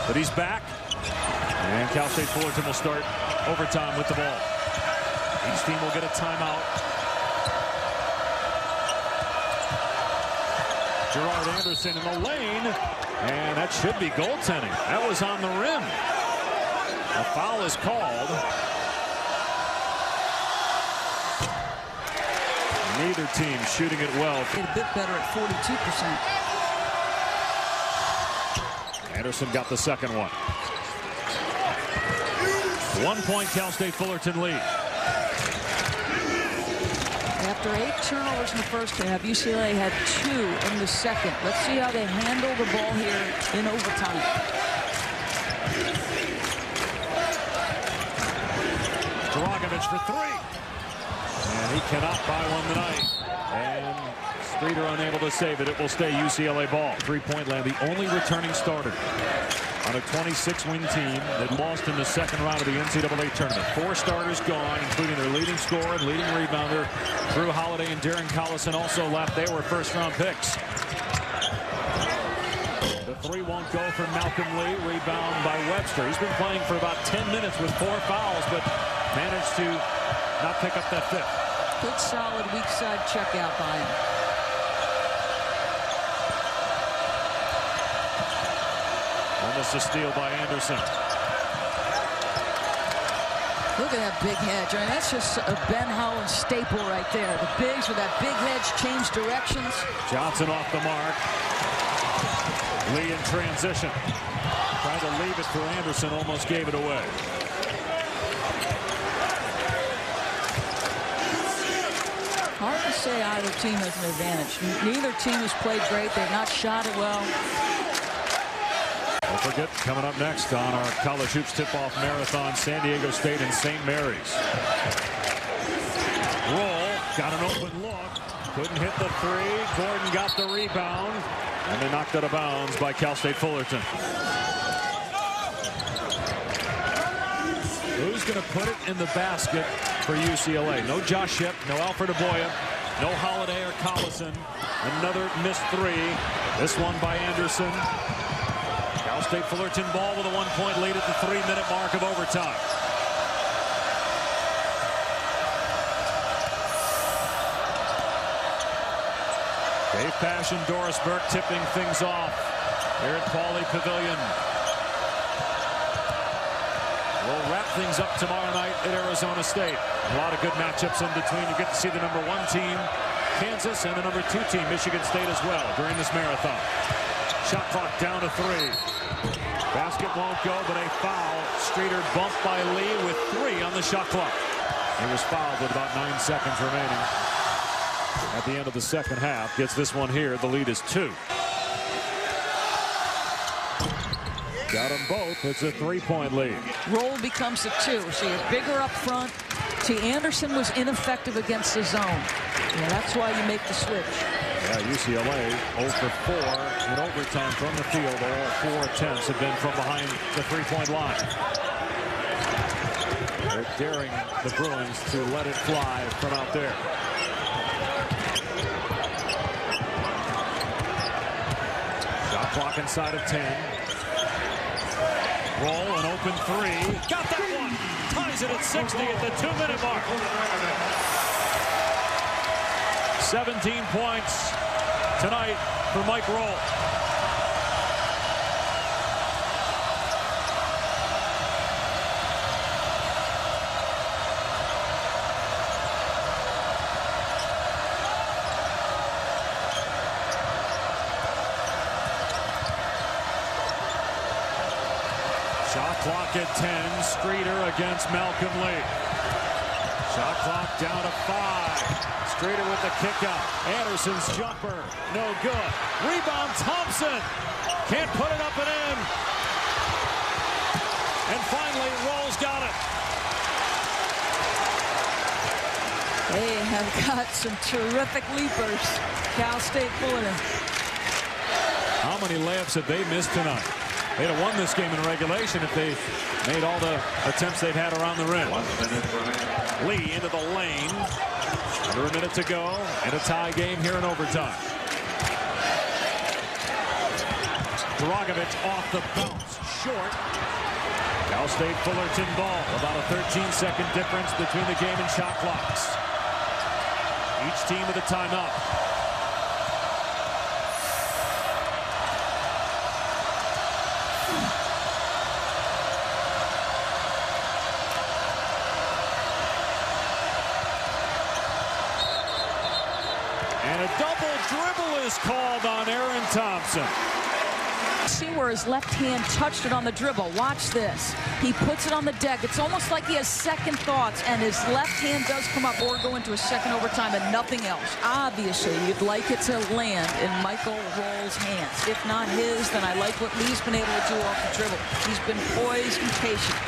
But he's back. And Cal State Fullerton will start overtime with the ball. Each team will get a timeout. Gerard Anderson in the lane. And that should be goaltending. That was on the rim. A foul is called. Neither team shooting it well. A bit better at 42%. Anderson got the second one. 1 point Cal State Fullerton lead. After 8 turnovers in the first half, UCLA had 2 in the second. Let's see how they handle the ball here in overtime. Dragovich for 3. And he cannot buy one tonight. And Streeter unable to save it. It will stay UCLA ball. 3-point land. The only returning starter on a 26-win team that lost in the second round of the NCAA tournament. 4 starters gone, including their leading scorer and leading rebounder. Drew Holiday and Darren Collison also left. They were first-round picks. The 3 won't go for Malcolm Lee. Rebound by Webster. He's been playing for about 10 minutes with 4 fouls, but managed to not pick up that 5th. Good, solid, weak side checkout by him. Almost a steal by Anderson. Look at that big hedge. I mean, that's just a Ben Howland staple right there. The bigs with that big hedge change directions. Johnson off the mark. Lee in transition. Tried to leave it for Anderson. Almost gave it away. Hard to say either team has an advantage. Neither team has played great. They've not shot it well. Don't forget, coming up next on our College Hoops Tip-Off Marathon, San Diego State and St. Mary's. Roll, got an open look, couldn't hit the 3. Gordon got the rebound, and they knocked out of bounds by Cal State Fullerton. Who's going to put it in the basket for UCLA? No Josh Shipp, no Alfred Aboya, no Holiday or Collison. Another missed 3. This one by Anderson. Cal State Fullerton ball with a 1-point lead at the 3-minute mark of overtime. Dave Pasch and Doris Burke tipping things off here at Pauley Pavilion. We'll wrap things up tomorrow night at Arizona State. A lot of good matchups in between. You get to see the #1 team, Kansas, and the #2 team, Michigan State, as well during this marathon. Shot clock down to 3. Basket won't go, but a foul. Streeter bumped by Lee with 3 on the shot clock. He was fouled with about 9 seconds remaining at the end of the second half. Gets this one here. The lead is 2. Got them both. It's a 3-point lead. Roll becomes a 2. So you're bigger up front. See, Anderson was ineffective against the zone. Yeah, that's why you make the switch. Yeah, UCLA 0 for 4 in overtime from the field. All 4 attempts have been from behind the 3-point line. They're daring the Bruins to let it fly from out there. Shot clock inside of 10. Roll, an open 3. Got that one. Ties it at 60 at the 2-minute mark. 17 points tonight for Mike Roll. Shot clock at 10. Streeter against Malcolm Lee. Shot clock down to 5. Streeter with the kick out. Anderson's jumper. No good. Rebound Thompson. Can't put it up and in. And finally, Roll's got it. They have got some terrific leapers. Cal State Fullerton. How many layups have they missed tonight? They'd have won this game in regulation if they made all the attempts they've had around the rim. Lee into the lane. Under a minute to go, and a tie game here in overtime. Dragovich off the bounce. Short. Cal State Fullerton ball. About a 13-second difference between the game and shot clocks. Each team with a timeout. And a double dribble is called on Aaron Thompson. See where his left hand touched it on the dribble. Watch this. He puts it on the deck. It's almost like he has second thoughts, and his left hand does come up or go into a second overtime and nothing else. Obviously, you'd like it to land in Michael Roll's hands. If not his, then I like what Lee's been able to do off the dribble. He's been poised and patient.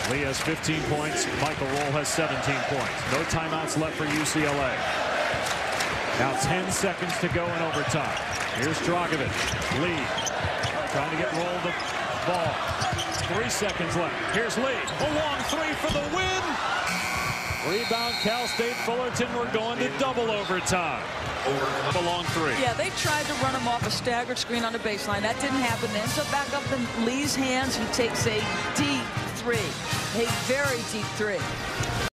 Lee has 15 points. Michael Roll has 17 points. No timeouts left for UCLA. Now 10 seconds to go in overtime. Here's Dragovich. Lee trying to get Roll the ball. 3 seconds left. Here's Lee. A long three for the win. Rebound Cal State Fullerton. We're going to double overtime. A long three. Yeah, they tried to run him off a staggered screen on the baseline. That didn't happen. It ends up back up in Lee's hands. He takes a deep three. A very deep three.